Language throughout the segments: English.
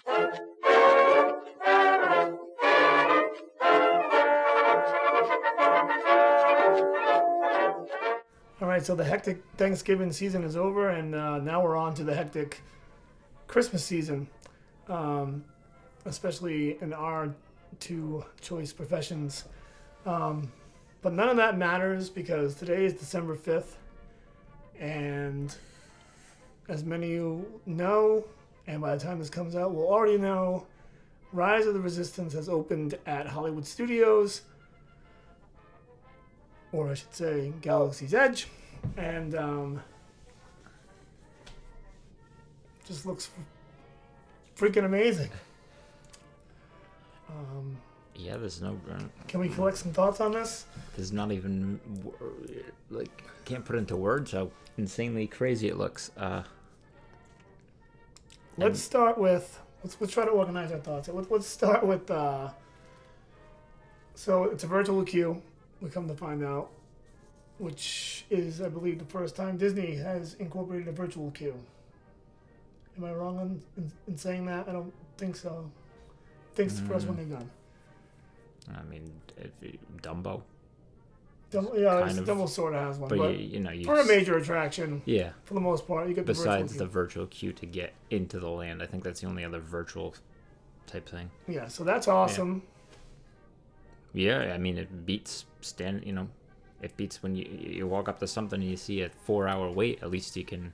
All right, so the hectic Thanksgiving season is over, and now we're on to the hectic Christmas season, especially in our two choice professions. But none of that matters because today is December 5th, and as many of you know, and by the time this comes out, we'll already know, Rise of the Resistance has opened at Hollywood Studios, or I should say Galaxy's Edge, and just looks freaking amazing. Yeah, there's no. Can we collect some thoughts on this? There's not even can't put into words how insanely crazy it looks. Let's start with let's try to organize our thoughts. Let's start with so it's a virtual queue. We come to find out, which is, I believe, the first time Disney has incorporated a virtual queue. Am I wrong in saying that? I don't think so. I think it's the first one they've done. I mean, Dumbo. Dumbo sort of has one, but you for a major attraction, yeah, for the most part, you get besides the virtual queue to get into the land. I think that's the only other virtual type thing. Yeah, so that's awesome. Yeah, I mean, it beats it beats when you walk up to something and you see a 4-hour wait. At least you can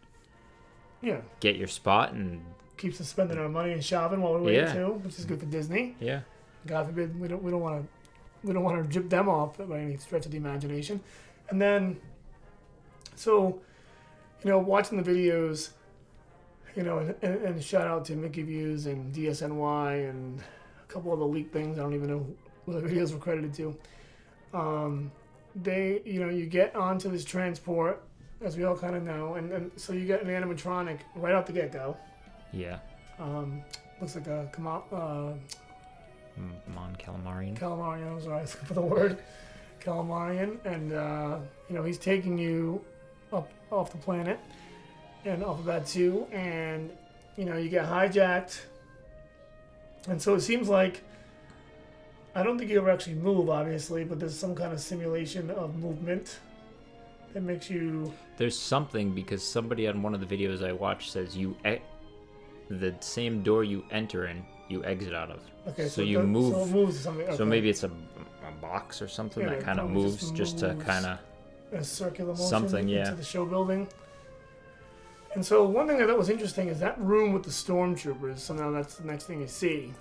get your spot and keeps us spending our money and shopping while we wait too, which is good for Disney. Yeah. God forbid we don't want to jip them off by any stretch of the imagination. And then, so, watching the videos, and shout out to Mickey Views and DSNY and a couple of the leaked things. I don't even know what the videos were credited to. They, you get onto this transport, as we all kind of know, and so you get an animatronic right out the get-go. Yeah. Looks like a Mon Calamarian. Calamarian, I was right for the word. Calamarian, and he's taking you up off the planet and off of that too, and you get hijacked, and so it seems like, I don't think you ever actually move, obviously, but there's some kind of simulation of movement that makes you. There's something, because somebody on one of the videos I watched says the same door you enter in, you exit out of. Okay, so you move. So it moves to something. Okay. So maybe it's a box or something that kind of moves just to kind of a circular motion something, into the show building. And so one thing I thought was interesting is that room with the stormtroopers. So now that's the next thing you see,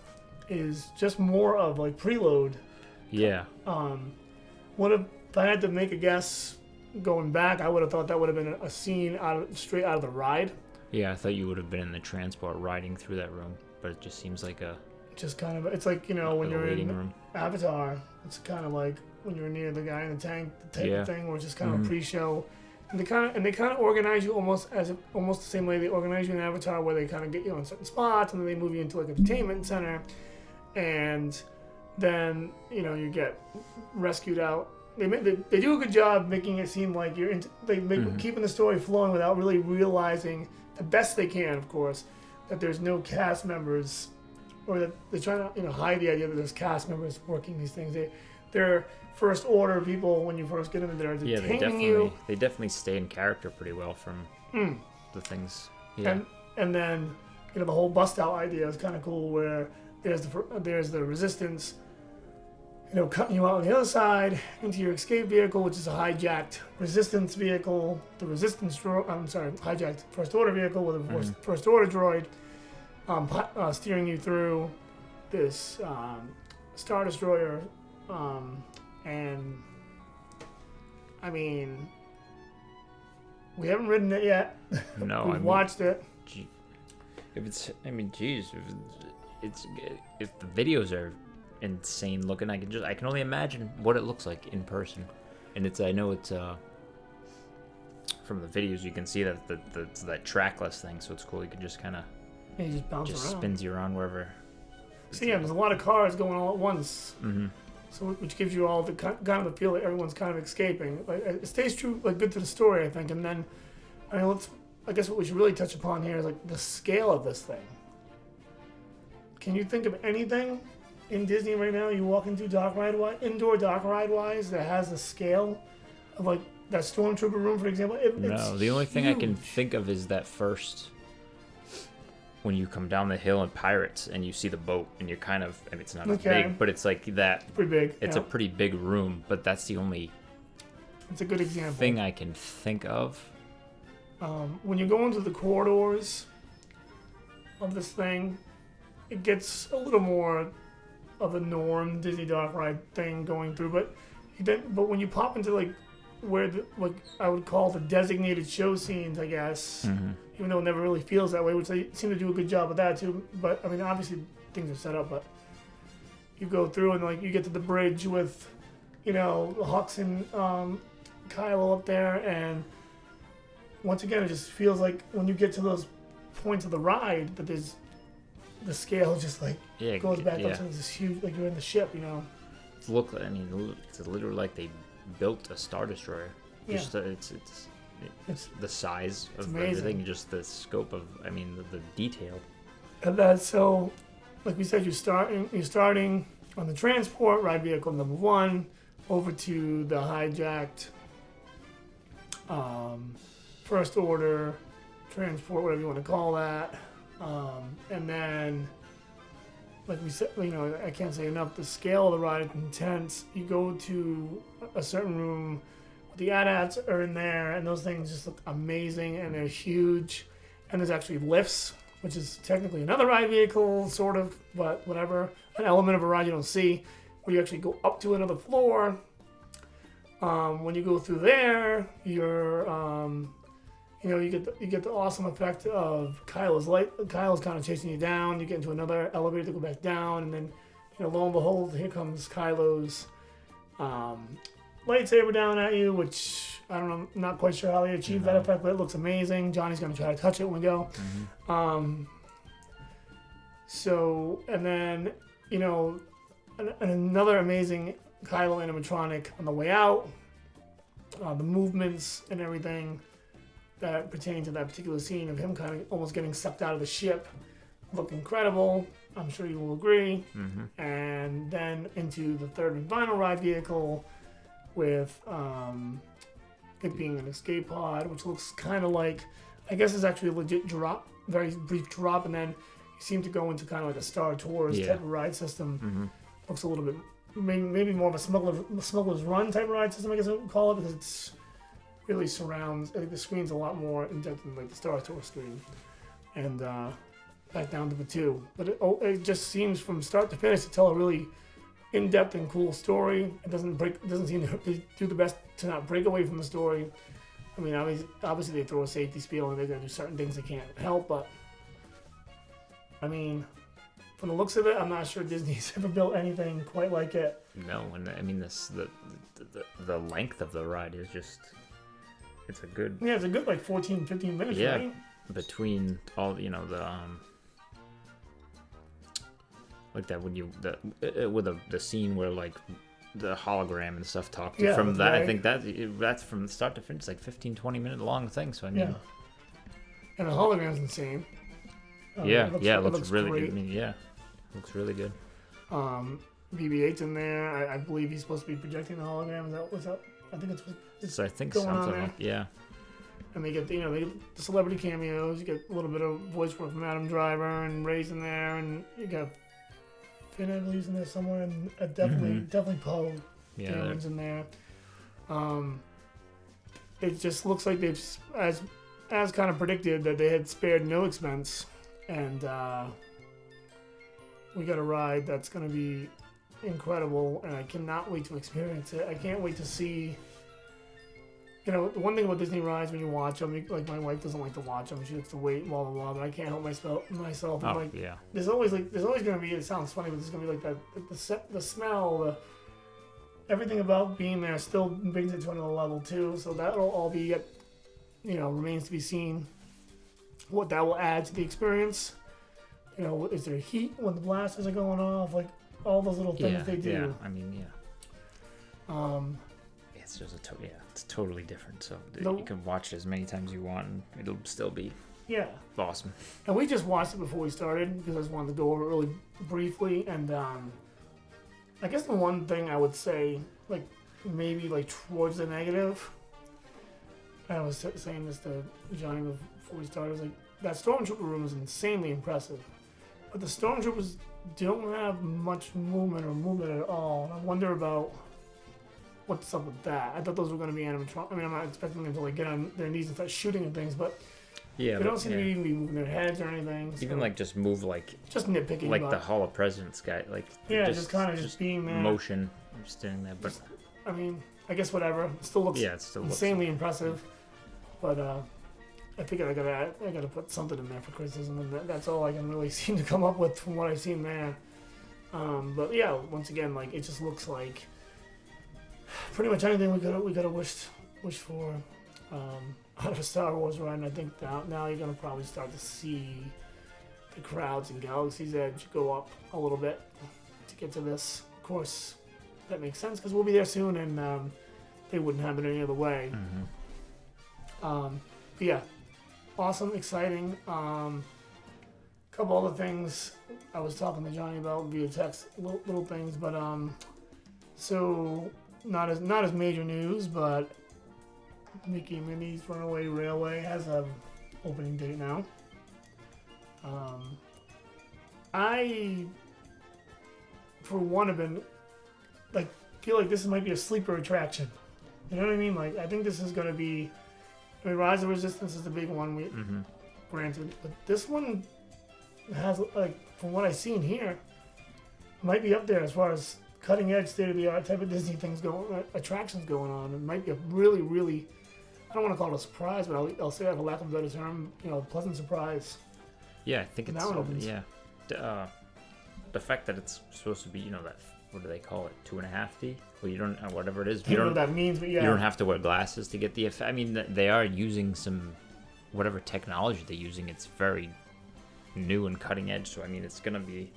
is just more of like preload. Yeah. What if I had to make a guess going back? I would have thought that would have been a scene straight out of the ride. Yeah, I thought you would have been in the transport riding through that room, but it just seems like just kind of, it's like, when you're in room. Avatar, it's kind of like when you're near the guy in the tank, the type of thing, where it's just kind of a pre-show. And they kind of organize you almost the same way they organize you in Avatar, where they kind of get you on certain spots and then they move you into like an entertainment center, and then you get rescued out. They do a good job making it seem like you're keeping the story flowing without really realizing, the best they can, of course, that there's no cast members, or that they're trying to hide the idea that there's cast members working these things. They're first order people when you first get in there. They're detaining you. They definitely stay in character pretty well from the things. Yeah. And then the whole bust out idea is kind of cool, where there's the resistance, cutting you out on the other side into your escape vehicle, which is a hijacked resistance vehicle. The hijacked first order vehicle with a first order droid, steering you through this Star Destroyer, and I mean, we haven't ridden it yet. No, we've watched it. If the videos are insane looking, I can only imagine what it looks like in person. And I know it's from the videos you can see that it's that trackless thing, so it's cool. You can just kind of just bounce around. Spins you around wherever. So there's a lot of cars going all at once. Mm-hmm. So which gives you all the kind of the feel that everyone's kind of escaping. Like, it stays true, like, good to the story, I think. And then, I guess what we should really touch upon here is like the scale of this thing. can you think of anything in Disney right now you walk into indoor dark ride wise that has a scale of like that Stormtrooper room, for example? No, the only thing I can think of is that first when you come down the hill in Pirates and you see the boat and you're kind of, I mean, it's not as big, but it's like that. Pretty big. It's a pretty big room, but that's the only. It's a good example. Thing I can think of. When you go into the corridors of this thing, it gets a little more of a norm Disney Dark Ride thing going through, but when you pop into like where what I would call the designated show scenes, I guess, even though it never really feels that way, which they seem to do a good job of that too. But I mean, obviously things are set up, but you go through and like you get to the bridge with, Hux and Kylo up there, and once again, it just feels like when you get to those points of the ride that there's the scale just like goes back up to this huge, like you're in the ship, It's it's literally like they built a Star Destroyer. Yeah. Just it's the size of everything, just the scope of, the detail. And that's so, like we said, you're starting on the transport ride vehicle number 1 over to the hijacked first order transport, whatever you want to call that, and then, like we said, I can't say enough, the scale of the ride is intense. You go to a certain room, the AT-ATs are in there, and those things just look amazing, and they're huge, and there's actually lifts, which is technically another ride vehicle, sort of, but whatever, an element of a ride you don't see, where you actually go up to another floor. When you go through there, you're, you get the awesome effect of Kylo's kind of chasing you down. You get into another elevator to go back down, and then, lo and behold, here comes Kylo's lightsaber down at you, which I don't know, I'm not quite sure how they achieved that effect, but it looks amazing. Johnny's gonna try to touch it when we go. So, and then, another amazing Kylo animatronic on the way out. The movements and everything that pertain to that particular scene of him kind of almost getting sucked out of the ship look incredible. I'm sure you will agree. And then into the third and final ride vehicle with it being an escape pod, which looks kind of like, I guess it's actually a legit drop, very brief drop, and then you seem to go into kind of like a Star Tours type of ride system. Looks a little bit, maybe more of a Smuggler's Run type of ride system, I guess I would call it, because it's really surrounds, I think the screen's a lot more in depth than like the Star Tours screen. And back down to the 2. But it just seems from start to finish to tell a really in-depth and cool story. It doesn't seem to do the best to not break away from the story. I mean, obviously they throw a safety spiel and they're going to do certain things they can't help, but I mean, from the looks of it, I'm not sure Disney's ever built anything quite like it. No, and I mean, the length of the ride is just, it's a good... Yeah, it's a good like 14, 15 minutes, right? Between all, the like that when with the scene where like the hologram and stuff talk from that, right. I think that's from start to finish like 15-20 minute long thing, so I mean, and the hologram's insane. It looks really good. I mean, looks really good. BB-8's in there. I believe he's supposed to be projecting the hologram. Is that I think it's I think going something on there. like, And they get they get the celebrity cameos. You get a little bit of voice work from Adam Driver and Ray's in there, and you got Finn, I believe, in there somewhere, and definitely Poe Dameron's in there. It just looks like they've, as kind of predicted, that they had spared no expense, and we got a ride that's going to be incredible, and I cannot wait to experience it. I can't wait to see. The one thing about Disney rides, when you watch them, like my wife doesn't like to watch them. She likes to wait, blah blah blah. But I can't help myself. There's always gonna be. It sounds funny, but there's gonna be like that. The smell, everything about being there still brings it to another level too. So that'll all be, remains to be seen. What that will add to the experience. Is there heat when the blasters are going off? Like all those little things they do. Yeah, I mean, it's just it's totally different. So you can watch it as many times as you want, and it'll still be Yeah. awesome. And we just watched it before we started because I just wanted to go over it really briefly. And I guess the one thing I would say, like maybe like towards the negative, I was saying this to Johnny before we started, was like that Stormtrooper room is insanely impressive, but the Stormtroopers don't have much movement at all. And I wonder about what's up with that. I thought those were going to be animatronic. I mean, I'm not expecting them to like get on their knees and start shooting and things, but Yeah, they don't seem to even be moving their heads or anything. Even so like just move like just nitpicking, like but, the Hall of Presidents guy, like just kind of just being there. motion, standing there. But I mean, I guess whatever. It still looks yeah, it still looks insanely impressive. But I think I gotta put something in there for criticism, and that's all I can really seem to come up with from what I've seen there. But yeah, once again, like it just looks like pretty much anything we could have wished for out of a Star Wars ride. And I think now you're gonna probably start to see the crowds in Galaxy's Edge go up a little bit to get to this. Of course, that makes sense because we'll be there soon, and they wouldn't have it any other way. Mm-hmm. But yeah, awesome, exciting. Couple other things I was talking to Johnny about via text, little things, but so not as major news, but Mickey and Minnie's Runaway Railway has a opening date now. I, for one, have been like feel like this might be a sleeper attraction. You know what I mean? Like I think this is gonna be. I mean, Rise of Resistance is the big one, granted, but this one has, like, from what I've seen here, might be up there as far as cutting edge, state of the art type of Disney things attractions going on. It might be a really, really, I don't want to call it a surprise, but I'll say that for lack of a better term, pleasant surprise. Yeah, I think it's now it opens. Yeah, the fact that it's supposed to be, that. What do they call it? 2.5D? Well, you don't, whatever it is. I don't know what that means, but yeah. You don't have to wear glasses to get the effect. I mean, they are using whatever technology they're using. It's very new and cutting edge. So I mean, it's gonna be.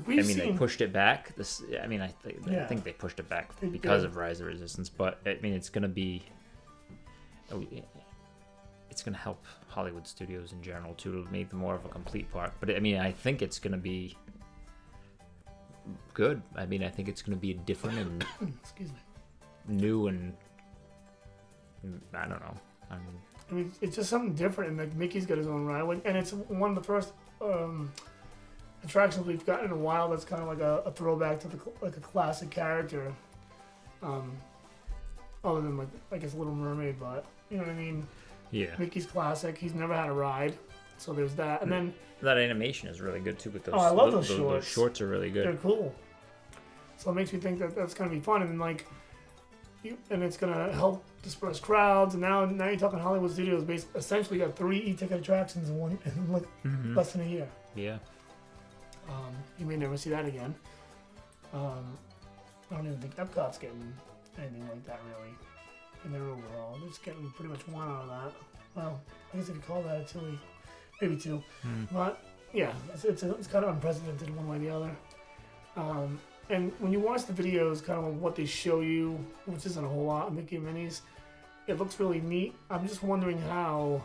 They pushed it back. I think they pushed it back because of Rise of Resistance. But I mean, it's gonna be. It's gonna help Hollywood studios in general too to make them more of a complete park. But I mean, I think it's gonna be. Good. I mean, I think it's going to be different and excuse me, new and I don't know. I mean, it's just something different, and like Mickey's got his own ride, and it's one of the first attractions we've gotten in a while. That's kind of like a throwback to a classic character, other than like I guess Little Mermaid, but you know what I mean. Yeah. Mickey's classic. He's never had a ride, so there's that, and then. That animation is really good too. With those, I love those shorts. Those shorts are really good. They're cool. So it makes me think that that's gonna be fun, and like, and it's gonna help disperse crowds. And now you're talking Hollywood Studios, essentially got 3 e-ticket attractions in like less than a year. Yeah. You may never see that again. I don't even think Epcot's getting anything like that really in their overall. They're just getting pretty much one out of that. Well, I guess if you call that a Tilly. Maybe 2, but yeah, it's kind of unprecedented one way or the other. And when you watch the videos, kind of what they show you, which isn't a whole lot of Mickey and Minnie's, it looks really neat. I'm just wondering how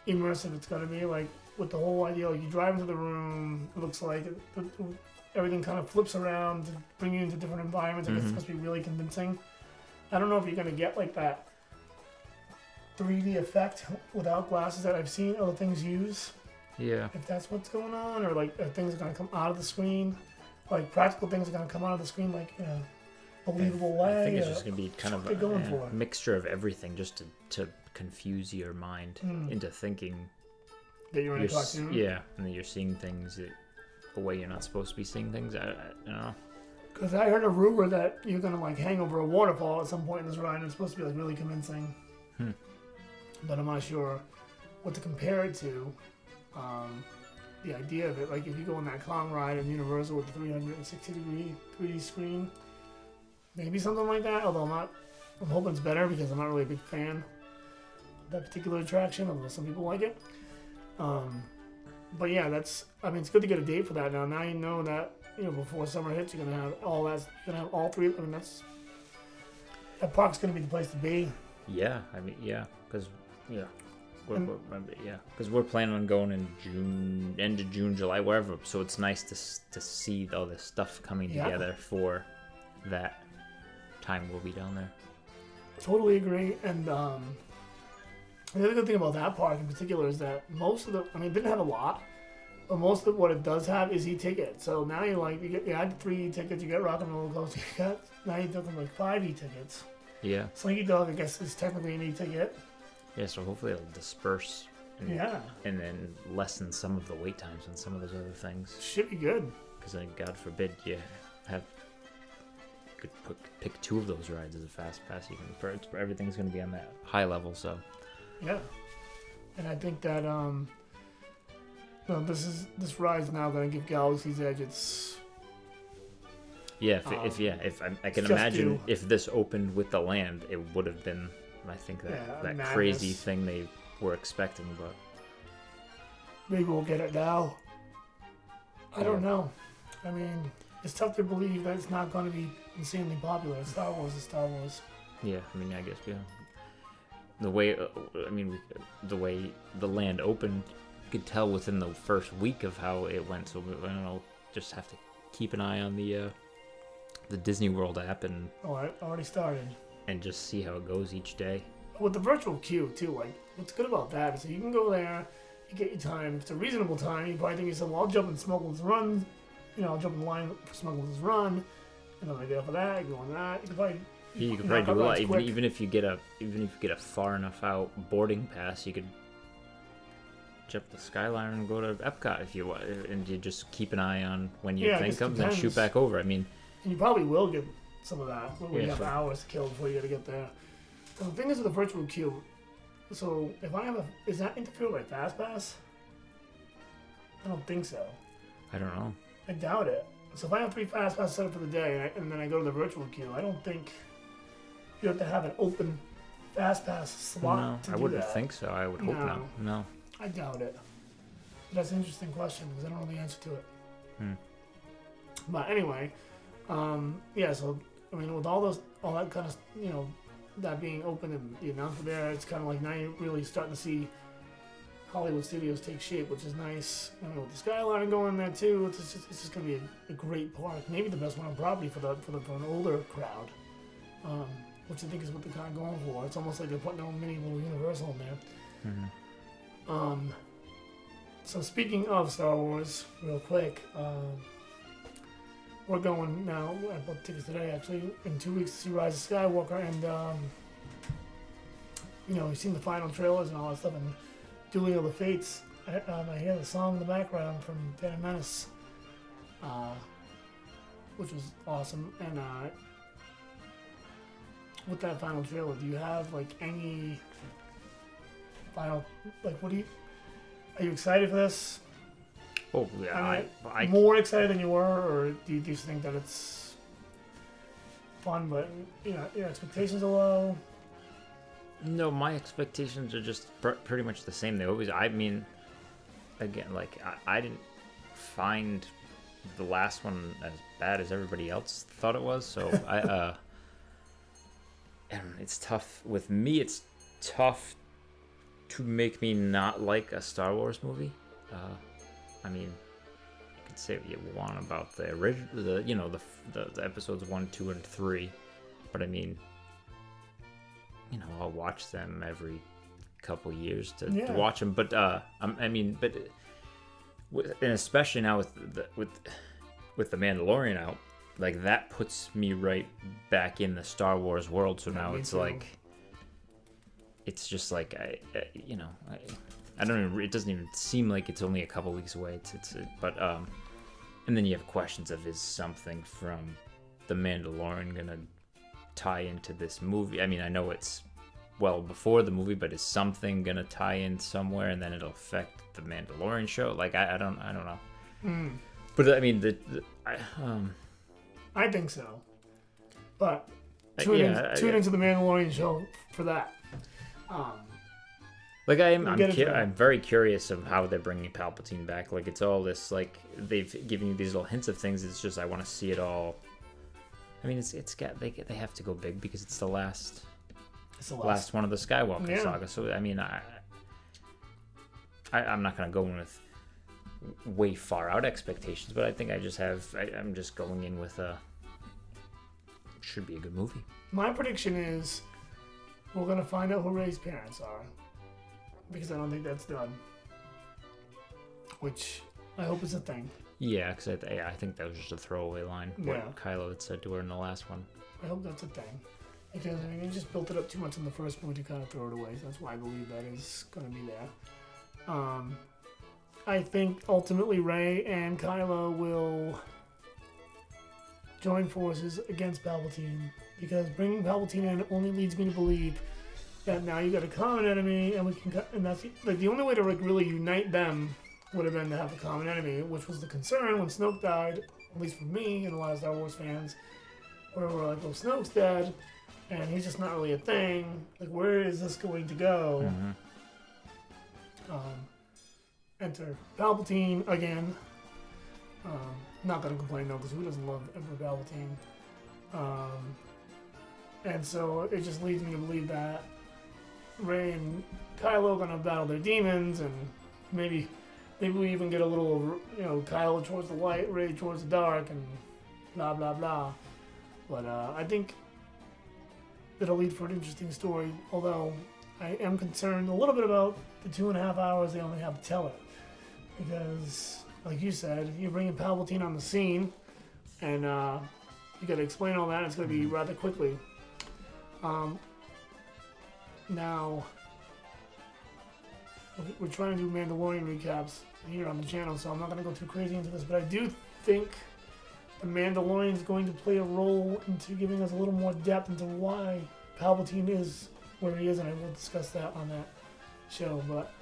immersive it's going to be. Like with the whole idea, like you drive into the room, it looks like everything kind of flips around to bring you into different environments. It's supposed to be really convincing. I don't know if you're going to get like that 3D effect without glasses that I've seen other things use. Yeah. If that's what's going on, or like things are gonna come out of the screen, like practical things are gonna come out of the screen, like in a believable way. I think it's just gonna be kind of a mixture of everything, just to confuse your mind into thinking that you're in a cartoon. Yeah, and that you're seeing things a way you're not supposed to be seeing things. I don't know. Because I heard a rumor that you're gonna like hang over a waterfall at some point in this ride, and it's supposed to be like really convincing. But I'm not sure what to compare it to. The idea of it, like if you go on that Kong ride in Universal with the 360-degree 3D screen, maybe something like that. Although I'm hoping it's better because I'm not really a big fan of that particular attraction. Although some people like it. But yeah, it's good to get a date for that now. Now you know that before summer hits, you're gonna have all that. You're gonna have all 3. I mean, that park's gonna be the place to be. Yeah, I mean, yeah, because. Yeah. because we're planning on going in June, end of June, July, wherever. So it's nice to see all this stuff coming together for that time we'll be down there. Totally agree. And the other good thing about that park in particular is that it didn't have a lot, but most of what it does have is e-tickets. So now you add 3 e-tickets, you get Rock and Roller Coaster, now you're talking like 5 e-tickets. Yeah. Slinky Dog, I guess, is technically an e-ticket. Yeah, so hopefully it'll disperse. And then lessen some of the wait times on some of those other things. Should be good. Because then, God forbid, you could pick 2 of those rides as a fast pass. Everything's going to be on that high level, so. Yeah. And I think that this ride's now going to give Galaxy's Edge its. Yeah, if I can imagine if this opened with the land, it would have been, I think, that crazy thing they were expecting, but maybe we'll get it now. I don't know. I mean, it's tough to believe that it's not going to be insanely popular. Star Wars is Star Wars. Yeah, I mean, I guess the way the way the land opened, you could tell within the first week of how it went. So I don't know, just have to keep an eye on the Disney World app and. Oh, I already started. And just see how it goes each day. With the virtual queue too, like what's good about that is that you can go there, you get your time. If it's a reasonable time, you probably think to yourself, well, I'll jump in Smuggler's Run, I'll jump in line for Smuggler's Run, and then I get off of that, you go on that. You could probably do a lot. Even if you get a far enough out boarding pass, you could jump the Skyliner and go to Epcot if you want, and you just keep an eye on when your thing comes and shoot back over. I mean, and you probably will get some of that when you have hours to kill before you got to get there. So the thing is with the virtual queue, so if I have is that interfered by FastPass? I don't think so. I don't know. I doubt it. So if I have 3 FastPass set up for the day and then I go to the virtual queue, I don't think you have to have an open FastPass slot to do that. I wouldn't think so. I would hope not. No. I doubt it. But that's an interesting question because I don't know the answer to it. But anyway, so I mean, with all that kind of, that being open and the announcement there, it's kind of like now you're really starting to see Hollywood Studios take shape, which is nice. With the Skyliner going there too, it's just going to be a great park. Maybe the best one on property for an older crowd, which I think is what they're kind of going for. It's almost like they're putting their own mini little Universal in there. So speaking of Star Wars, real quick, we're going now. I bought tickets today, actually, in 2 weeks to see Rise of Skywalker, and we've seen the final trailers and all that stuff, and Duel of the Fates. I hear the song in the background from Phantom Menace, which was awesome. And with that final trailer, do you have any final are you excited for this? Oh yeah, I more excited than you were, or do you just think that it's fun, but your expectations are low? No, my expectations are just pretty much the same. They always. I mean, again, I didn't find the last one as bad as everybody else thought it was. So and it's tough with me. It's tough to make me not like a Star Wars movie. I mean, you can say what you want about the original, the episodes 1, 2, and 3, but I mean, I'll watch them every couple years to watch them. But and especially now with the Mandalorian out, that puts me right back in the Star Wars world. So now it's it's just I don't even. It doesn't even seem like it's only a couple weeks away. And then you have questions of, is something from The Mandalorian gonna tie into this movie? I mean, I know it's well before the movie, but is something gonna tie in somewhere, and then it'll affect the Mandalorian show? I don't know. But I mean, I think so. But tune into the Mandalorian show for that. I'm very curious of how they're bringing Palpatine back. It's all this, they've given you these little hints of things. It's just I want to see it all. I mean, they have to go big because it's the last one of the Skywalker saga. So I mean, I'm not going to go in with way far out expectations, but I think I'm just going in with should be a good movie. My prediction is we're going to find out who Rey's parents are, because I don't think that's done. Which I hope is a thing. Yeah, because I think that was just a throwaway line. What Kylo had said to her in the last one. I hope that's a thing. Because, I mean, you just built it up too much in the first movie to kind of throw it away. So that's why I believe that is going to be there. I think ultimately Rey and Kylo will join forces against Palpatine. Because bringing Palpatine in only leads me to believe that now you got a common enemy, and that's like the only way to like really unite them would have been to have a common enemy, which was the concern when Snoke died, at least for me and a lot of Star Wars fans, where we're like, well, Snoke's dead, and he's just not really a thing. Like, where is this going to go? Mm-hmm. Enter Palpatine again. Not gonna complain though, because who doesn't love Emperor Palpatine? And so it just leads me to believe that Rey and Kylo are gonna battle their demons, and maybe we even get a little, Kylo towards the light, Rey towards the dark, and blah blah blah. But I think it'll lead for an interesting story. Although I am concerned a little bit about the 2.5 hours they only have to tell it, because, like you said, you're bringing Palpatine on the scene, and you got to explain all that. And it's going to be rather quickly. Now, we're trying to do Mandalorian recaps here on the channel, so I'm not going to go too crazy into this, but I do think the Mandalorian is going to play a role into giving us a little more depth into why Palpatine is where he is, and I will discuss that on that show, but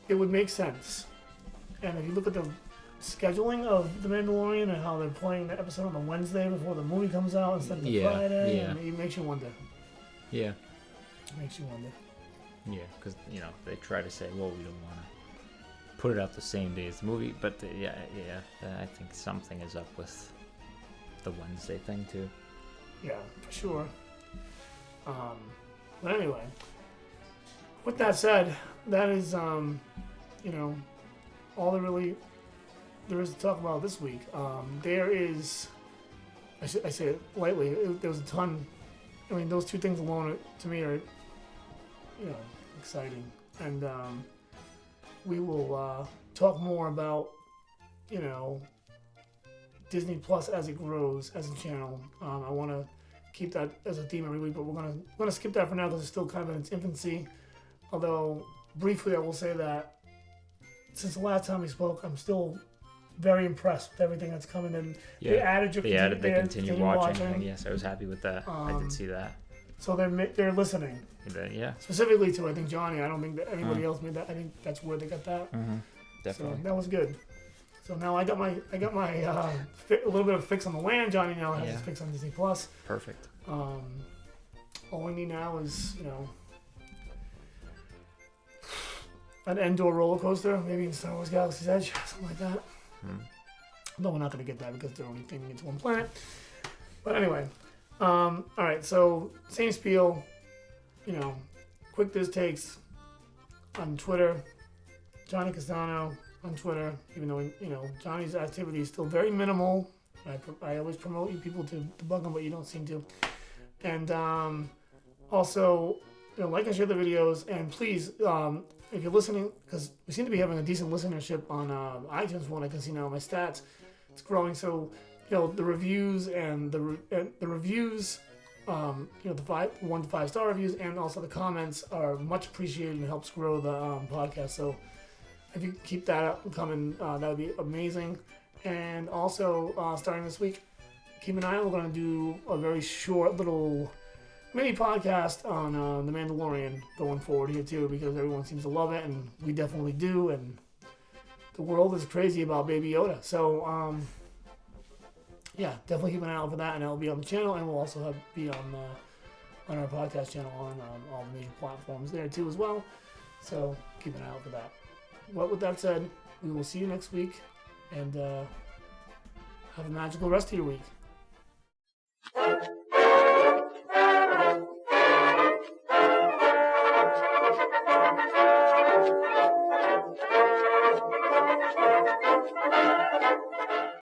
it would make sense. And if you look at the scheduling of The Mandalorian and how they're playing the episode on the Wednesday before the movie comes out instead of the Friday, and it makes you wonder. Yeah. It makes you wonder. Yeah, because, they try to say, well, we don't want to put it out the same day as the movie, but I think something is up with the Wednesday thing, too. Yeah, for sure. But anyway, with that said, that is, all there is to talk about this week. There is, I say it lightly, there was a ton. I mean, those two things alone, to me, are, exciting. And we will talk more about, Disney Plus as it grows as a channel. I want to keep that as a theme every week, but we're gonna skip that for now because it's still kind of in its infancy. Although, briefly, I will say that since the last time we spoke, I'm still very impressed with everything that's coming in. Yeah. They added the continue watching. Yes, I was happy with that. I did see that. So they're listening. Yeah. Specifically to, I think, Johnny. I don't think that anybody else made that. I think that's where they got that. Mm-hmm. Definitely. So that was good. So now I got my a little bit of fix on the WAN. Johnny now has his fix on Disney Plus. Perfect. All we need now is an Endor roller coaster, maybe in Star Wars Galaxy's Edge, something like that. Though we're not going to get that because they're only thinking it's one planet. But anyway, all right. So same spiel. Quick Diz Takes on Twitter. Johnny Castano on Twitter, even though Johnny's activity is still very minimal. I always promote you people to bug him, but you don't seem to. And also, like and share the videos, and please, if you're listening, because we seem to be having a decent listenership on iTunes, from what I can see now in my stats, it's growing. So, the reviews and the reviews, the 1 to 5 star reviews, and also the comments are much appreciated and helps grow the podcast. So, if you keep that up coming, that would be amazing. And also, starting this week, keep an eye out. We're going to do a very short little mini podcast on The Mandalorian going forward here, too, because everyone seems to love it, and we definitely do. And the world is crazy about Baby Yoda. So, definitely keep an eye out for that, and it'll be on the channel, and we'll also be on our podcast channel on all the major platforms there, too, as well. So, keep an eye out for that. But with that said, we will see you next week, and have a magical rest of your week.